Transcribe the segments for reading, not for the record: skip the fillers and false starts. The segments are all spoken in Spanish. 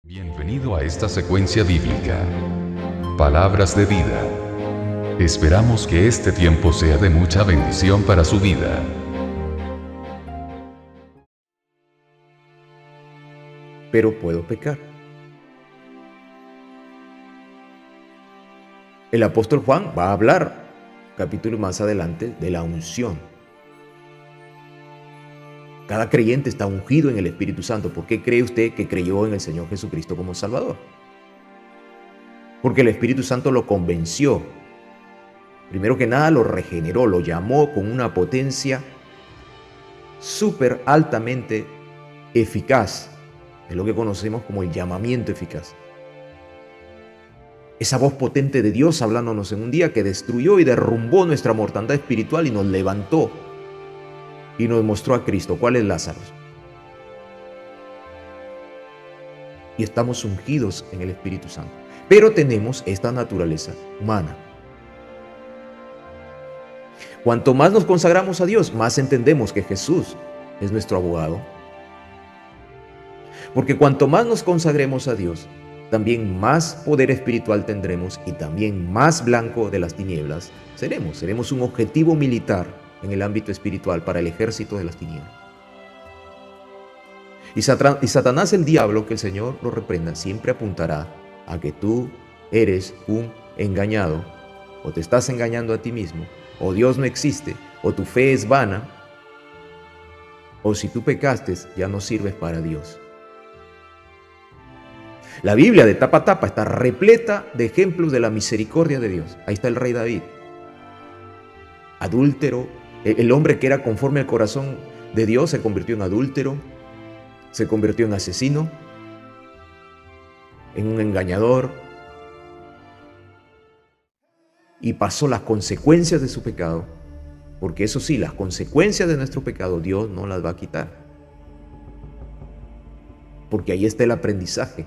Bienvenido a esta secuencia bíblica. Palabras de vida. Esperamos que este tiempo sea de mucha bendición para su vida. Pero puedo pecar. El apóstol Juan va a hablar, capítulo más adelante, de la unción. Cada creyente está ungido en el Espíritu Santo. ¿Por qué cree usted que creyó en el Señor Jesucristo como Salvador? Porque el Espíritu Santo lo convenció. Primero que nada lo regeneró, lo llamó con una potencia súper altamente eficaz. Es lo que conocemos como el llamamiento eficaz. Esa voz potente de Dios hablándonos en un día que destruyó y derrumbó nuestra mortandad espiritual y nos levantó y nos mostró a Cristo. ¿Cuál es Lázaro? Y estamos ungidos en el Espíritu Santo. Pero tenemos esta naturaleza humana. Cuanto más nos consagramos a Dios, más entendemos que Jesús es nuestro abogado. Porque cuanto más nos consagremos a Dios, también más poder espiritual tendremos y también más blanco de las tinieblas seremos. Seremos un objetivo militar en el ámbito espiritual para el ejército de las tinieblas. Y Satanás, el diablo, que el Señor lo reprenda, siempre apuntará a que tú eres un engañado, o te estás engañando a ti mismo, o Dios no existe, o tu fe es vana, o si tú pecaste ya no sirves para Dios. La Biblia de tapa a tapa está repleta de ejemplos de la misericordia de Dios. Ahí está el rey David, adúltero. El hombre que era conforme al corazón de Dios se convirtió en adúltero, se convirtió en asesino, en un engañador, y pasó las consecuencias de su pecado, porque eso sí, las consecuencias de nuestro pecado Dios no las va a quitar, porque ahí está el aprendizaje,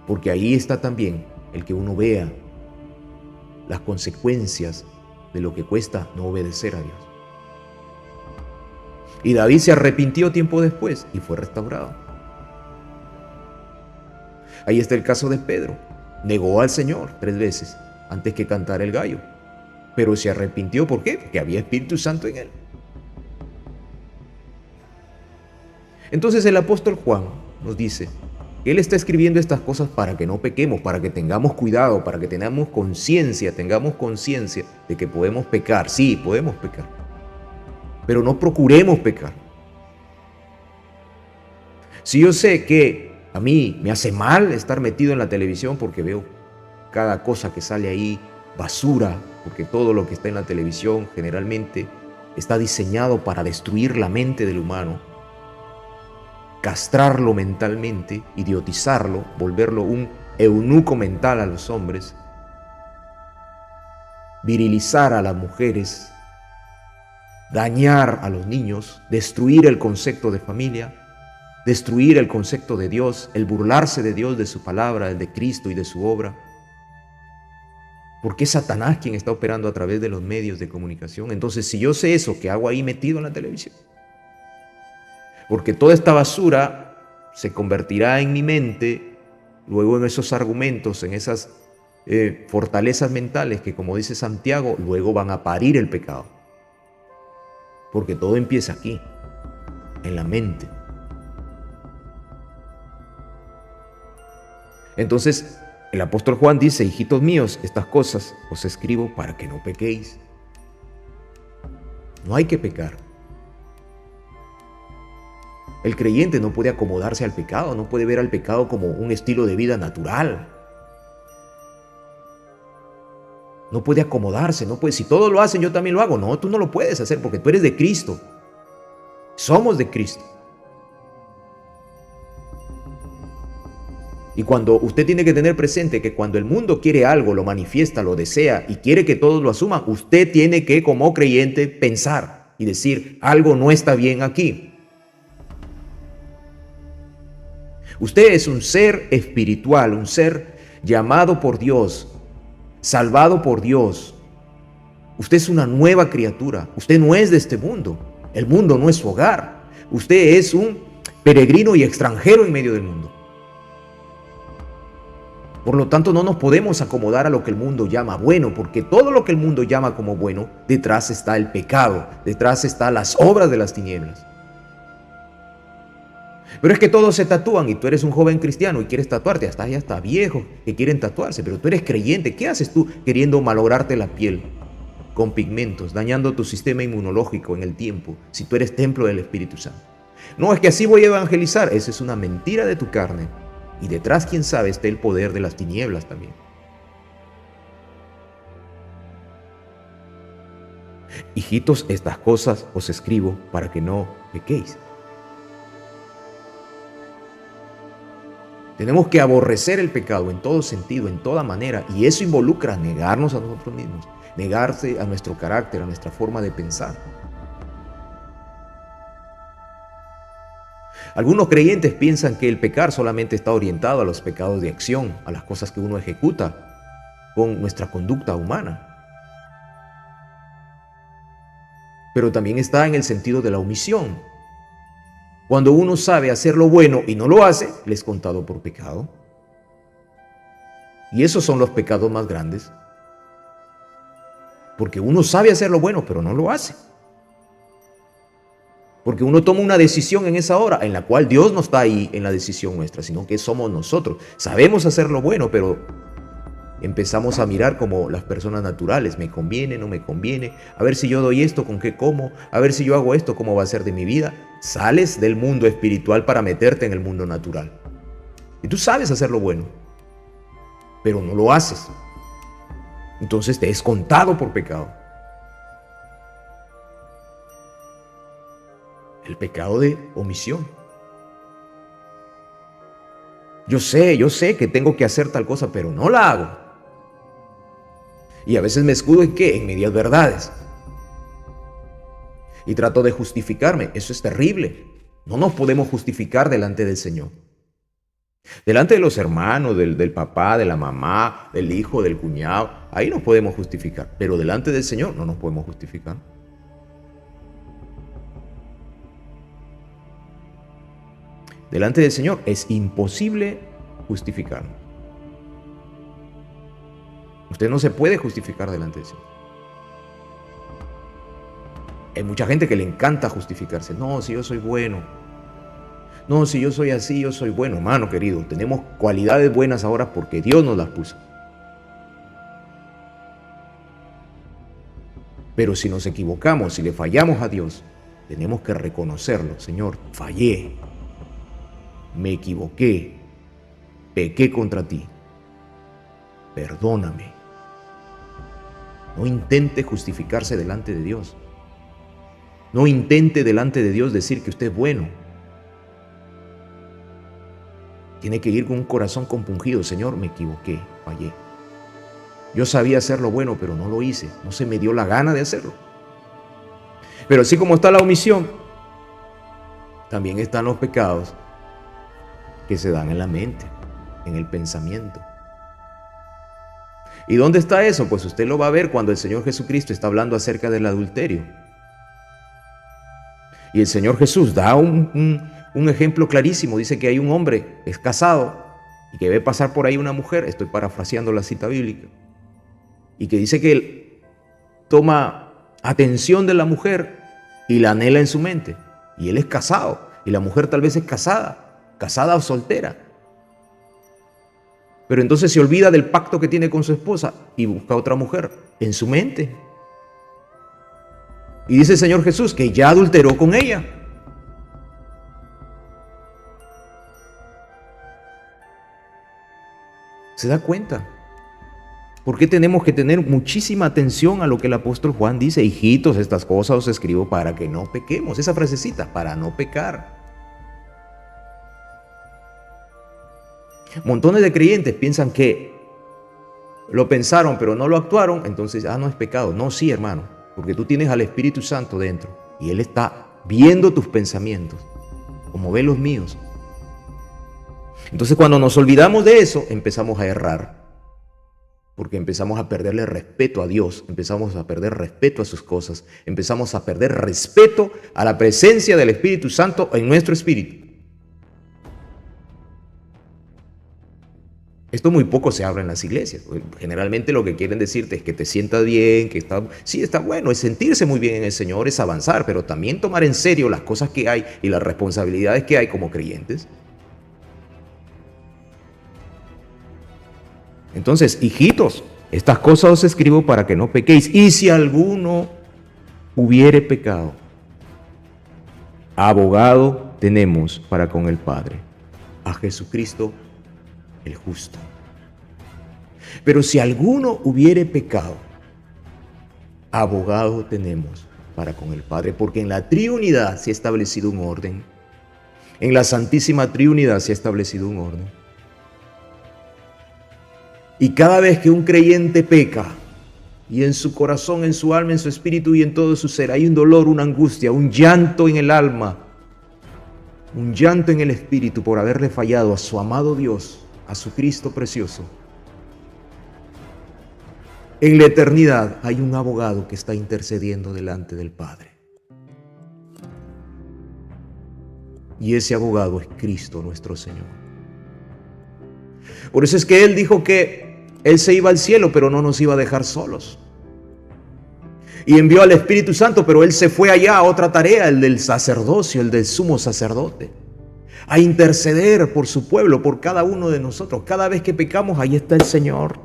porque ahí está también el que uno vea las consecuencias de lo que cuesta no obedecer a Dios. Y David se arrepintió tiempo después y fue restaurado. Ahí está el caso de Pedro. Negó al Señor 3 veces antes que cantara el gallo. Pero se arrepintió, ¿por qué? Porque había Espíritu Santo en él. Entonces el apóstol Juan nos dice que él está escribiendo estas cosas para que no pequemos, para que tengamos cuidado, para que tengamos conciencia de que podemos pecar. Sí, podemos pecar, pero no procuremos pecar. Si yo sé que a mí me hace mal estar metido en la televisión porque veo cada cosa que sale ahí, basura, porque todo lo que está en la televisión generalmente está diseñado para destruir la mente del humano, castrarlo mentalmente, idiotizarlo, volverlo un eunuco mental a los hombres, virilizar a las mujeres, dañar a los niños, destruir el concepto de familia, destruir el concepto de Dios, el burlarse de Dios, de su palabra, el de Cristo y de su obra. Porque es Satanás quien está operando a través de los medios de comunicación. Entonces, si yo sé eso, ¿qué hago ahí metido en la televisión? Porque toda esta basura se convertirá en mi mente, luego en esos argumentos, en esas fortalezas mentales que, como dice Santiago, luego van a parir el pecado. Porque todo empieza aquí, en la mente. Entonces, el apóstol Juan dice: hijitos míos, estas cosas os escribo para que no pequéis. No hay que pecar. El creyente no puede acomodarse al pecado, no puede ver al pecado como un estilo de vida natural. No puede acomodarse, no puede. Si todos lo hacen, yo también lo hago. No, tú no lo puedes hacer porque tú eres de Cristo. Somos de Cristo. Y cuando usted tiene que tener presente que cuando el mundo quiere algo, lo manifiesta, lo desea y quiere que todos lo asuman, usted tiene que, como creyente, pensar y decir: algo no está bien aquí. Usted es un ser espiritual, un ser llamado por Dios, salvado por Dios. Usted es una nueva criatura. Usted no es de este mundo. El mundo no es su hogar. Usted es un peregrino y extranjero en medio del mundo. Por lo tanto, no nos podemos acomodar a lo que el mundo llama bueno, porque todo lo que el mundo llama como bueno, detrás está el pecado, detrás están las obras de las tinieblas. Pero es que todos se tatúan y tú eres un joven cristiano y quieres tatuarte, hasta ya está viejo que quieren tatuarse, pero tú eres creyente. ¿Qué haces tú queriendo malograrte la piel con pigmentos, dañando tu sistema inmunológico en el tiempo, si tú eres templo del Espíritu Santo? No, es que así voy a evangelizar. Esa es una mentira de tu carne. Y detrás, quién sabe, está el poder de las tinieblas también. Hijitos, estas cosas os escribo para que no pequéis. Tenemos que aborrecer el pecado en todo sentido, en toda manera, y eso involucra negarnos a nosotros mismos, negarse a nuestro carácter, a nuestra forma de pensar. Algunos creyentes piensan que el pecar solamente está orientado a los pecados de acción, a las cosas que uno ejecuta con nuestra conducta humana. Pero también está en el sentido de la omisión. Cuando uno sabe hacer lo bueno y no lo hace, le es contado por pecado. Y esos son los pecados más grandes. Porque uno sabe hacer lo bueno, pero no lo hace. Porque uno toma una decisión en esa hora, en la cual Dios no está ahí en la decisión nuestra, sino que somos nosotros. Sabemos hacer lo bueno, pero empezamos a mirar como las personas naturales. ¿Me conviene? ¿No me conviene? A ver si yo doy esto, ¿con qué como? A ver si yo hago esto, ¿cómo va a ser de mi vida? Sales del mundo espiritual para meterte en el mundo natural. Y tú sabes hacer lo bueno, pero no lo haces. Entonces te es contado por pecado. El pecado de omisión. Yo sé que tengo que hacer tal cosa, pero no la hago. Y a veces me escudo en ¿qué? En medias verdades. Y trato de justificarme. Eso es terrible. No nos podemos justificar delante del Señor. Delante de los hermanos, del papá, de la mamá, del hijo, del cuñado. Ahí nos podemos justificar. Pero delante del Señor no nos podemos justificar. Delante del Señor es imposible justificarnos. Usted no se puede justificar delante del Señor. Hay mucha gente que le encanta justificarse. No, si yo soy bueno. No, si yo soy así, yo soy bueno. Hermano querido, tenemos cualidades buenas ahora porque Dios nos las puso. Pero si nos equivocamos, si le fallamos a Dios, tenemos que reconocerlo. Señor, fallé. Me equivoqué, pequé contra ti, perdóname. No intente justificarse delante de Dios. No intente delante de Dios decir que usted es bueno. Tiene que ir con un corazón compungido. Señor, me equivoqué, fallé. Yo sabía hacer lo bueno, pero no lo hice. No se me dio la gana de hacerlo. Pero así como está la omisión, también están los pecados que se dan en la mente, en el pensamiento. ¿Y dónde está eso? Pues usted lo va a ver cuando el Señor Jesucristo está hablando acerca del adulterio. Y el Señor Jesús da un ejemplo clarísimo. Dice que hay un hombre, es casado, y que ve pasar por ahí una mujer, estoy parafraseando la cita bíblica, y que dice que él toma atención de la mujer y la anhela en su mente. Y él es casado, y la mujer tal vez es casada o soltera. Pero entonces se olvida del pacto que tiene con su esposa y busca otra mujer en su mente. Y dice el Señor Jesús que ya adulteró con ella. ¿Se da cuenta? ¿Por qué tenemos que tener muchísima atención a lo que el apóstol Juan dice? Hijitos, estas cosas os escribo para que no pequemos. Esa frasecita, para no pecar. Montones de creyentes piensan que lo pensaron pero no lo actuaron, entonces no es pecado. No, sí, hermano, porque tú tienes al Espíritu Santo dentro y Él está viendo tus pensamientos como ve los míos. Entonces cuando nos olvidamos de eso, empezamos a errar, porque empezamos a perderle respeto a Dios, empezamos a perder respeto a sus cosas, empezamos a perder respeto a la presencia del Espíritu Santo en nuestro espíritu. Esto muy poco se habla en las iglesias. Generalmente lo que quieren decirte es que te sientas bien, sí, está bueno, es sentirse muy bien en el Señor, es avanzar, pero también tomar en serio las cosas que hay y las responsabilidades que hay como creyentes. Entonces, hijitos, estas cosas os escribo para que no pequéis. Y si alguno hubiere pecado, abogado tenemos para con el Padre, a Jesucristo el justo. Pero si alguno hubiere pecado, abogado tenemos para con el Padre, porque en la triunidad se ha establecido un orden. En la Santísima Triunidad se ha establecido un orden. Y cada vez que un creyente peca, y en su corazón, en su alma, en su espíritu y en todo su ser, hay un dolor, una angustia, un llanto en el alma, un llanto en el espíritu por haberle fallado a su amado Dios, a su Cristo precioso. En la eternidad hay un abogado que está intercediendo delante del Padre. Y ese abogado es Cristo nuestro Señor. Por eso es que Él dijo que Él se iba al cielo, pero no nos iba a dejar solos. Y envió al Espíritu Santo, pero Él se fue allá a otra tarea, el del sacerdocio, el del sumo sacerdote, a interceder por su pueblo, por cada uno de nosotros. Cada vez que pecamos, ahí está el Señor,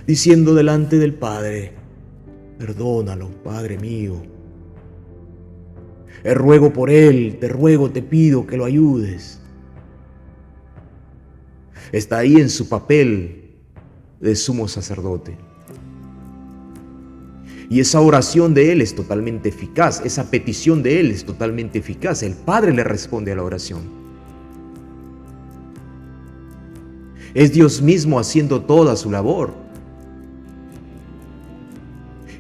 diciendo delante del Padre: perdónalo, Padre mío. Ruego por él, te ruego, te pido que lo ayudes. Está ahí en su papel de sumo sacerdote. Y esa oración de él es totalmente eficaz, esa petición de él es totalmente eficaz. El Padre le responde a la oración. Es Dios mismo haciendo toda su labor.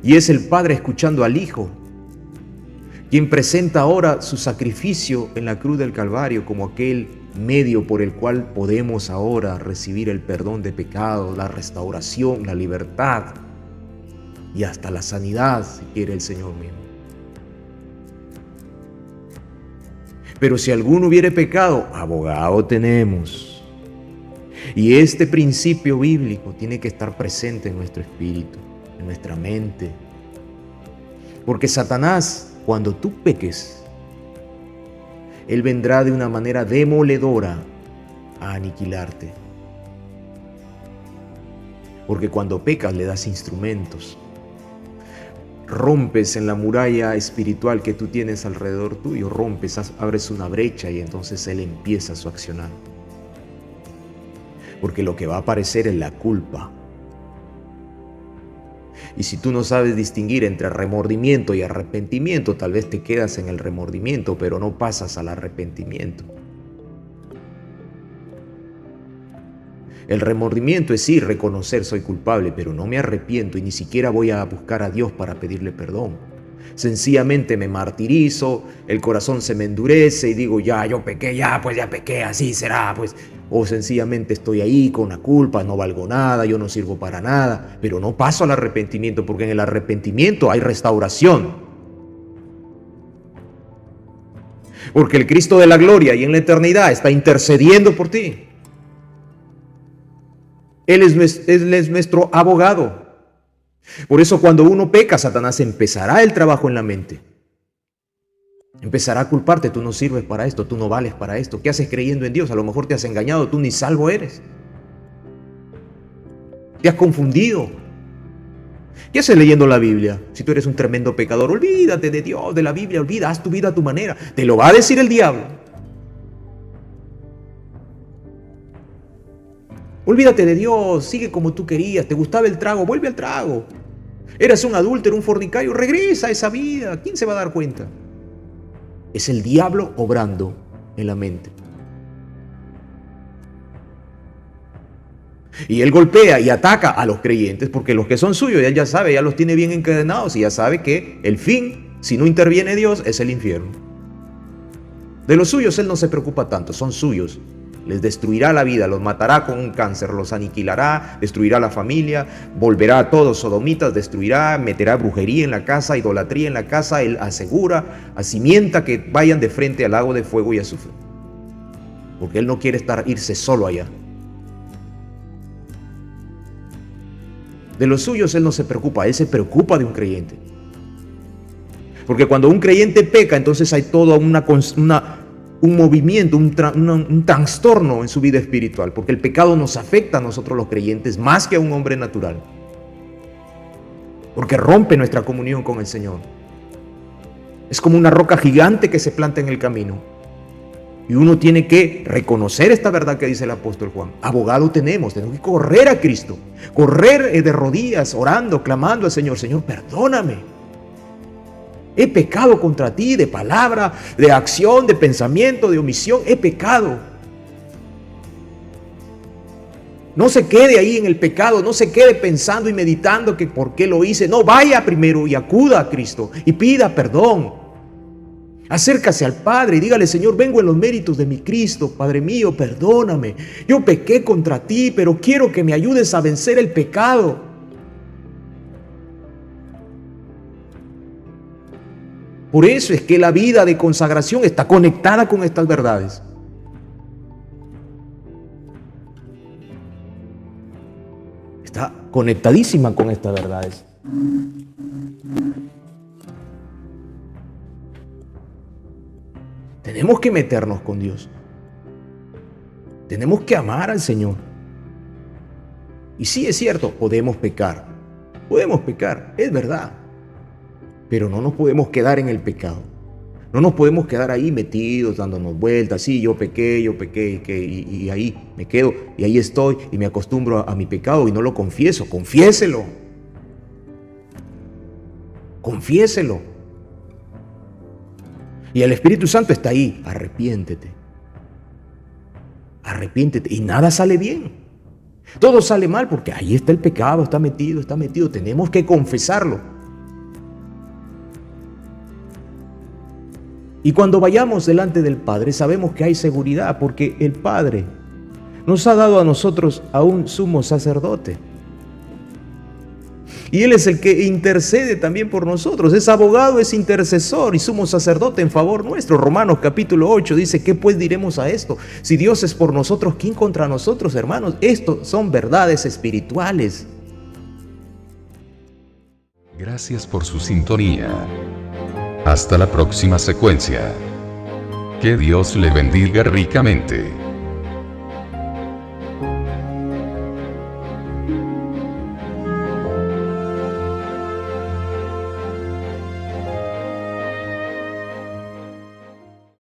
Y es el Padre escuchando al Hijo, quien presenta ahora su sacrificio en la cruz del Calvario como aquel medio por el cual podemos ahora recibir el perdón de pecados, la restauración, la libertad y hasta la sanidad, si quiere el Señor mismo. Pero si alguno hubiere pecado, abogado tenemos. Y este principio bíblico tiene que estar presente en nuestro espíritu, en nuestra mente. Porque Satanás, cuando tú peques, él vendrá de una manera demoledora a aniquilarte. Porque cuando pecas le das instrumentos. Rompes en la muralla espiritual que tú tienes alrededor tuyo, rompes, abres una brecha y entonces él empieza su accionar. Porque lo que va a aparecer es la culpa. Y si tú no sabes distinguir entre remordimiento y arrepentimiento, tal vez te quedas en el remordimiento, pero no pasas al arrepentimiento. El remordimiento es sí reconocer soy culpable, pero no me arrepiento y ni siquiera voy a buscar a Dios para pedirle perdón. Sencillamente me martirizo, el corazón se me endurece y digo, ya, yo pequé, ya pequé, así será, pues. O sencillamente estoy ahí con la culpa, no valgo nada, yo no sirvo para nada, pero no paso al arrepentimiento, porque en el arrepentimiento hay restauración. Porque el Cristo de la gloria y en la eternidad está intercediendo por ti. Él es nuestro abogado. Por eso cuando uno peca, Satanás empezará el trabajo en la mente. Empezará a culparte, tú no sirves para esto, tú no vales para esto. ¿Qué haces creyendo en Dios? A lo mejor te has engañado, tú ni salvo eres. Te has confundido. ¿Qué haces leyendo la Biblia? Si tú eres un tremendo pecador, olvídate de Dios, de la Biblia, haz tu vida a tu manera. Te lo va a decir el diablo. Olvídate de Dios, sigue como tú querías, te gustaba el trago, vuelve al trago. Eras un adúltero, un fornicario, regresa a esa vida. ¿Quién se va a dar cuenta? Es el diablo obrando en la mente. Y él golpea y ataca a los creyentes porque los que son suyos, él ya sabe, ya los tiene bien encadenados y ya sabe que el fin, si no interviene Dios, es el infierno. De los suyos él no se preocupa tanto, son suyos. Les destruirá la vida, los matará con un cáncer, los aniquilará, destruirá la familia, volverá a todos sodomitas, destruirá, meterá brujería en la casa, idolatría en la casa, él asegura, acimienta que vayan de frente al lago de fuego y azufre. Porque él no quiere irse solo allá. De los suyos Él no se preocupa, Él se preocupa de un creyente. Porque cuando un creyente peca, entonces hay todo un movimiento, un trastorno en su vida espiritual. Porque el pecado nos afecta a nosotros los creyentes más que a un hombre natural. Porque rompe nuestra comunión con el Señor. Es como una roca gigante que se planta en el camino. Y uno tiene que reconocer esta verdad que dice el apóstol Juan. Abogado tenemos que correr a Cristo. Correr de rodillas, orando, clamando al Señor. Señor, perdóname. He pecado contra ti de palabra, de acción, de pensamiento, de omisión. He pecado. No se quede ahí en el pecado, no se quede pensando y meditando que por qué lo hice. No, vaya primero y acuda a Cristo y pida perdón. Acércase al Padre y dígale: Señor, vengo en los méritos de mi Cristo. Padre mío, perdóname. Yo pequé contra ti, pero quiero que me ayudes a vencer el pecado. Por eso es que la vida de consagración está conectada con estas verdades. Está conectadísima con estas verdades. Tenemos que meternos con Dios. Tenemos que amar al Señor. Y sí, es cierto, podemos pecar. Podemos pecar, es verdad. Pero no nos podemos quedar en el pecado. No nos podemos quedar ahí metidos, dándonos vueltas. Sí, yo pequé, y ahí me quedo, y ahí estoy, y me acostumbro a mi pecado y no lo confieso. Confiéselo. Confiéselo. Y el Espíritu Santo está ahí. Arrepiéntete. Arrepiéntete. Y nada sale bien. Todo sale mal porque ahí está el pecado, está metido. Tenemos que confesarlo. Y cuando vayamos delante del Padre, sabemos que hay seguridad, porque el Padre nos ha dado a nosotros a un sumo sacerdote. Y Él es el que intercede también por nosotros. Es abogado, es intercesor y sumo sacerdote en favor nuestro. Romanos capítulo 8 dice: ¿qué pues diremos a esto? Si Dios es por nosotros, ¿quién contra nosotros, hermanos? Esto son verdades espirituales. Gracias por su sintonía. Hasta la próxima secuencia. Que Dios le bendiga ricamente.